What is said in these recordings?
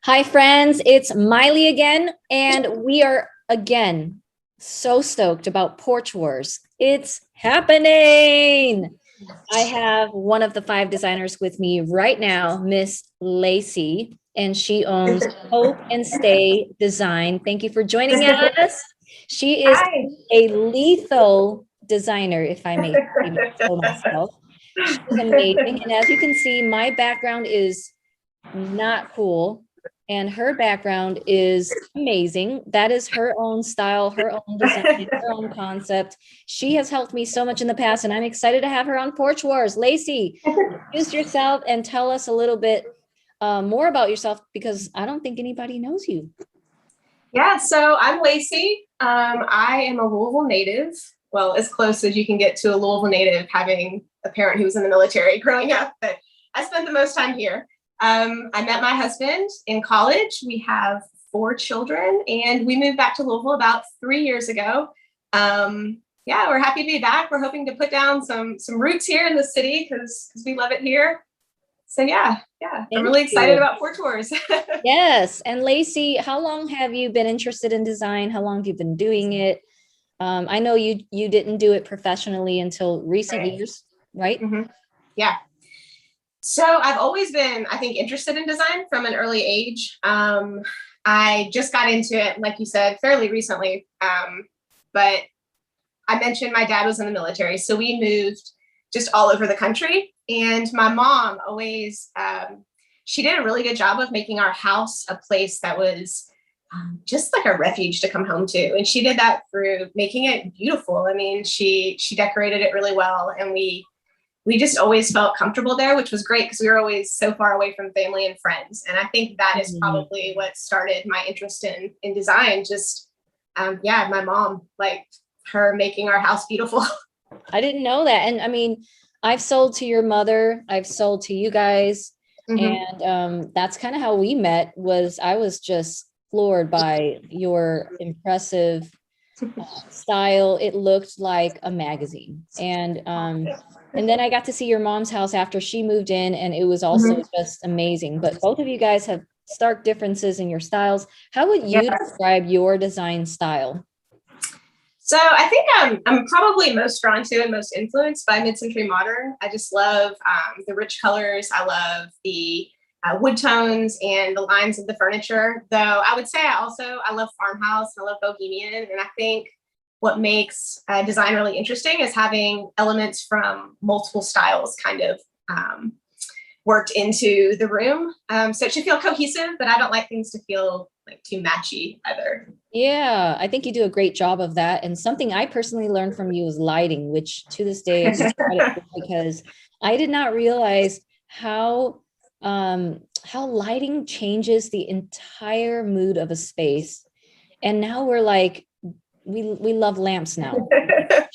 Hi, friends. It's Miley again, and we are again so stoked about Porch Wars. It's happening. I have one of the five designers with me right now, Miss Lacie, and she owns Hope and Stay Design. Thank you for joining us. She is Hi. a lethal designer, if I may say so myself. She's amazing. And as you can see, my background is not cool. And her background is amazing. That is her own style, her own design, her own concept. She has helped me so much in the past, and I'm excited to have her on Porch Wars. Lacie, introduce yourself and tell us a little bit more about yourself because I don't think anybody knows you. Yeah, so I'm Lacie. I am a Louisville native. Well, as close as you can get to a Louisville native, having a parent who was in the military growing up, but I spent the most time here. I met my husband in college. We have 4 children, and we moved back to Louisville about 3 years ago. Yeah, we're happy to be back. We're hoping to put down some roots here in the city because we love it here. So yeah, I'm really excited about Porch Wars. Yes. And Lacie, how long have you been interested in design? How long have you been doing it? I know you didn't do it professionally until recent years, right? Mm-hmm. Yeah. So I've always been, I think, interested in design from an early age. I just got into it, like you said, fairly recently. But I mentioned my dad was in the military, so we moved just all over the country. And my mom always, she did a really good job of making our house a place that was just like a refuge to come home to. And she did that through making it beautiful. I mean, she decorated it really well, and we just always felt comfortable there, which was great because we were always so far away from family and friends. And I think that is probably what started my interest in design. Just yeah, my mom, like her making our house beautiful. I didn't know that. And I mean, I've sold to your mother, I've sold to you guys. And that's kind of how we met. Was I was just floored by your impressive style. It looked like a magazine. And then I got to see your mom's house after she moved in, and it was also just amazing. But both of you guys have stark differences in your styles. How would you describe your design style? So I think I'm probably most drawn to and most influenced by mid-century modern. I just love the rich colors. I love the wood tones and the lines of the furniture. Though I would say I love farmhouse and I love bohemian. And I think what makes design really interesting is having elements from multiple styles kind of worked into the room. So it should feel cohesive, but I don't like things to feel like too matchy either. Yeah, I think you do a great job of that. And something I personally learned from you is lighting, which to this day I give credit for because I did not realize how lighting changes the entire mood of a space. And now we're like, we love lamps now.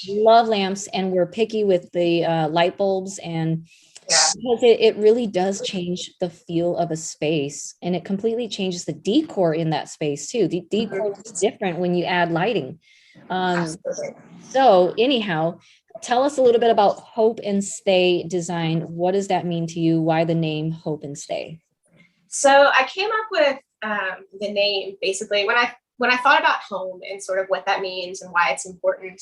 We love lamps, and we're picky with the light bulbs, and because it really does change the feel of a space, and it completely changes the decor in that space too. The decor looks different when you add lighting. So anyhow, tell us a little bit about Hope and Stay Design. What does that mean to you? Why the name Hope and Stay? So I came up with the name basically when I thought about home and sort of what that means and why it's important.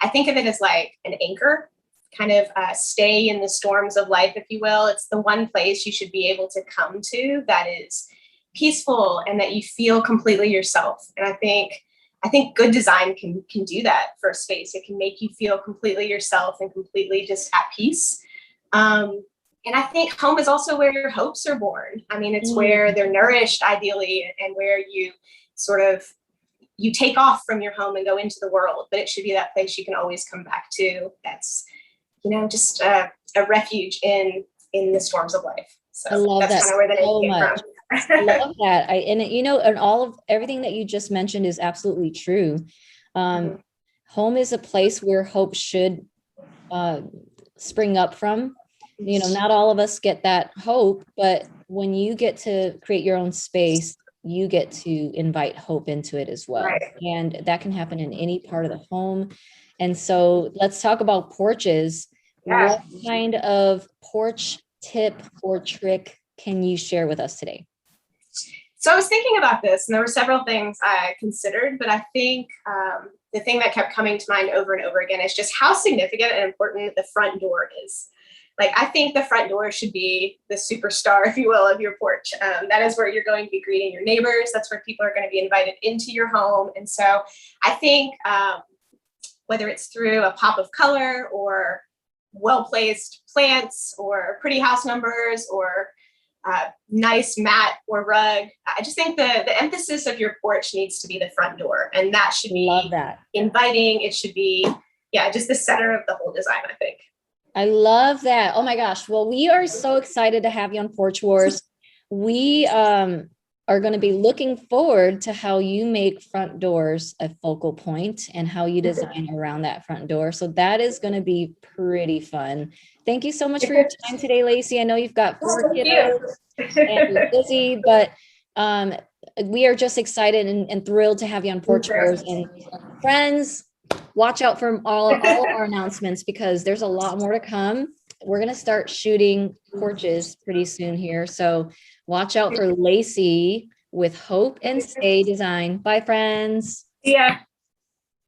I think of it as like an anchor, kind of stay in the storms of life, if you will. It's the one place you should be able to come to that is peaceful and that you feel completely yourself. And I think good design can do that for a space. It can make you feel completely yourself and completely just at peace. And I think home is also where your hopes are born. I mean, it's where they're nourished ideally, and where you sort of you take off from your home and go into the world, but it should be that place you can always come back to. That's, just a refuge in the storms of life. So I love that's that kind of where the name so came much. I from. love that. And all of everything that you just mentioned is absolutely true. Home is a place where hope should spring up from. Not all of us get that hope, but when you get to create your own space, you get to invite hope into it as well. Right. And that can happen in any part of the home. And so let's talk about porches. Yeah. What kind of porch tip or trick can you share with us today? So I was thinking about this, and there were several things I considered, but I think the thing that kept coming to mind over and over again is just how significant and important the front door is. Like, I think the front door should be the superstar, if you will, of your porch. That is where you're going to be greeting your neighbors. That's where people are going to be invited into your home. And so I think whether it's through a pop of color or well-placed plants or pretty house numbers or nice mat or rug, I just think the emphasis of your porch needs to be the front door. And that should be Love that. inviting. It should be, yeah, just the center of the whole design, I think. I love that. Oh my gosh. Well, we are so excited to have you on Porch Wars. We are going to be looking forward to how you make front doors a focal point and how you design around that front door. So that is going to be pretty fun. Thank you so much for your time today, Lacie. I know you've got 4 kiddos and you're busy, but we are just excited and thrilled to have you on Porch Wars. And friends, watch out for all of our announcements because there's a lot more to come. We're going to start shooting porches pretty soon here. So watch out for Lacie with Hope and Stay Design. Bye, friends. Yeah.